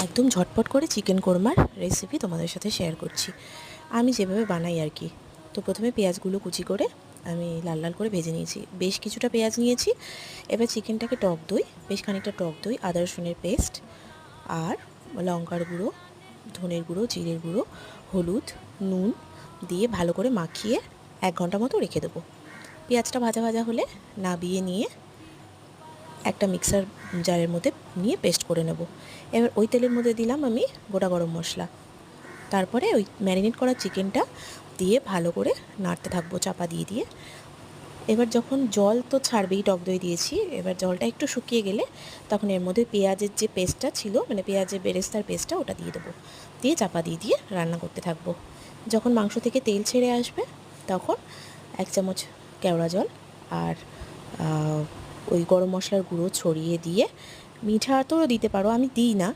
একদম ঝটপট করে চিকেন কোরমার রেসিপি তোমাদের সাথে শেয়ার করছি, আমি যেভাবে বানাই আর কি। তো প্রথমে পেঁয়াজগুলো কুচি করে আমি লাল লাল করে ভেজে নিয়েছি, বেশ কিছুটা পেঁয়াজ নিয়েছি। এবার চিকেনটাকে টক দই, বেশ খানিকটা টক দই, আদা রসুনের পেস্ট আর লঙ্কার গুঁড়ো, ধনের গুঁড়ো, জিরের গুঁড়ো, হলুদ, নুন দিয়ে ভালো করে মাখিয়ে 1 ঘন্টা মতো রেখে দেবো। পেঁয়াজটা ভাজা ভাজা হলে নাবিয়ে নিয়ে একটা মিক্সার জারের মধ্যে নিয়ে পেস্ট করে নেব। এবার ওই তেলের মধ্যে দিলাম আমি গোটা গরম মশলা, তারপরে ওই ম্যারিনেট করা চিকেনটা দিয়ে ভালো করে নাড়তে থাকবো চাপা দিয়ে দিয়ে। এবার যখন জল তো ছাড়বেই, টক দই দিয়েছি, এবার জলটা একটু শুকিয়ে গেলে তখন এর মধ্যে পেঁয়াজের যে পেস্টটা ছিল, মানে পেঁয়াজের বেরেস্তার পেস্টটা, ওটা দিয়ে দেবো। দিয়ে চাপা দিয়ে দিয়ে রান্না করতে থাকবো। যখন মাংস থেকে তেল ছেড়ে আসবে তখন 1 চামচ কেওড়া জল আর ওই গরম মশলার গুঁড়ো ছড়িয়ে দিয়ে, মিঠা তো দিতে পারো, আমি দিই না,